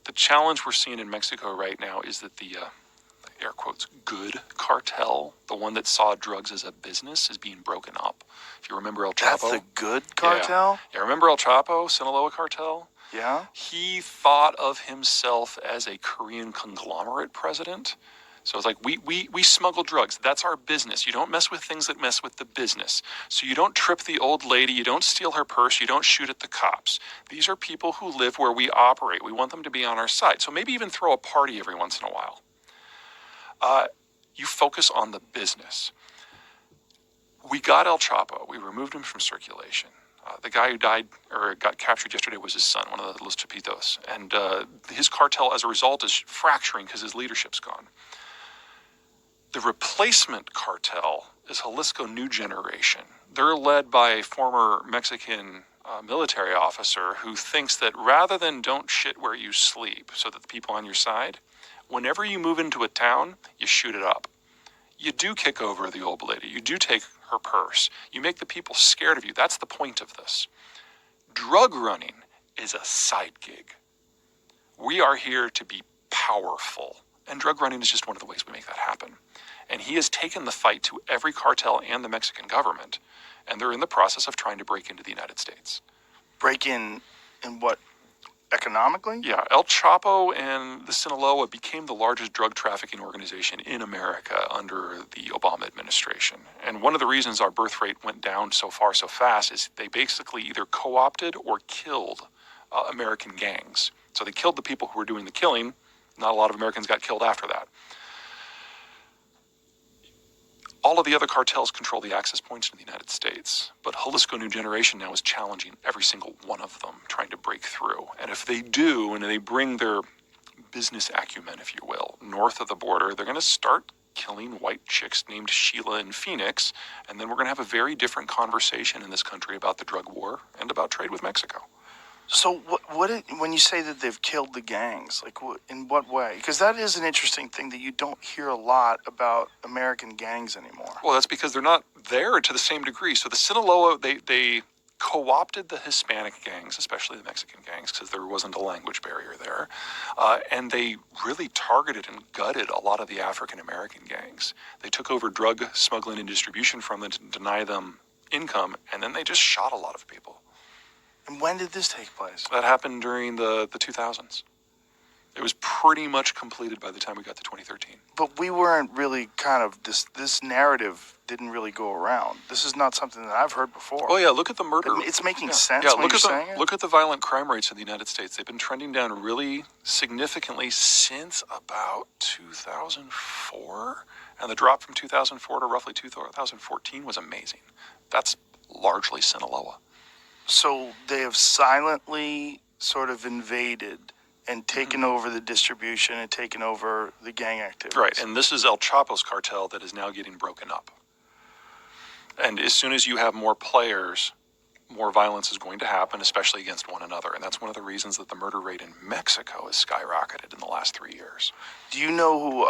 The challenge we're seeing in Mexico right now is that the air quotes, good cartel, the one that saw drugs as a business, is being broken up. If you remember El Chapo. That's the good cartel? Yeah, remember El Chapo, Sinaloa cartel? Yeah. He thought of himself as a Korean conglomerate president. So it's like, we smuggle drugs. That's our business. You don't mess with things that mess with the business. So you don't trip the old lady. You don't steal her purse. You don't shoot at the cops. These are people who live where we operate. We want them to be on our side. So maybe even throw a party every once in a while. You focus on the business. We got El Chapo. We removed him from circulation. The guy who died or got captured yesterday was his son, one of the Los Chapitos. And his cartel, as a result, is fracturing because his leadership's gone. The replacement cartel is Jalisco New Generation. They're led by a former Mexican military officer who thinks that rather than don't shit where you sleep so that the people on your side, whenever you move into a town, you shoot it up. You do kick over the old lady. You do take her purse. You make the people scared of you. That's the point of this. Drug running is a side gig. We are here to be powerful. And drug running is just one of the ways we make that happen. And he has taken the fight to every cartel and the Mexican government. And they're in the process of trying to break into the United States. Break in what? Economically? Yeah, El Chapo and the Sinaloa became the largest drug trafficking organization in America under the Obama administration. And one of the reasons our birth rate went down so far so fast is they basically either co-opted or killed American gangs. So they killed the people who were doing the killing. Not a lot of Americans got killed after that. All of the other cartels control the access points to the United States, but Jalisco New Generation now is challenging every single one of them, trying to break through. And if they do, and they bring their business acumen, if you will, north of the border, they're going to start killing white chicks named Sheila in Phoenix, and then we're going to have a very different conversation in this country about the drug war and about trade with Mexico. So when you say that they've killed the gangs, like in what way? Because that is an interesting thing that you don't hear a lot about American gangs anymore. Well, that's because they're not there to the same degree. So the Sinaloa, they co-opted the Hispanic gangs, especially the Mexican gangs, because there wasn't a language barrier there. And they really targeted and gutted a lot of the African American gangs. They took over drug smuggling and distribution from them to deny them income, and then they just shot a lot of people. And when did this take place? That happened during the 2000s. It was pretty much completed by the time we got to 2013. But we weren't really this narrative didn't really go around. This is not something that I've heard before. Oh yeah, look at the murder. It's making sense when you're saying it? Look at the violent crime rates in the United States. They've been trending down really significantly since about 2004. And the drop from 2004 to roughly 2014 was amazing. That's largely Sinaloa. So they have silently sort of invaded and taken over the distribution and taken over the gang activities. Right, and this is El Chapo's cartel that is now getting broken up. And as soon as you have more players, more violence is going to happen, especially against one another. And that's one of the reasons that the murder rate in Mexico has skyrocketed in the last 3 years. Do you know who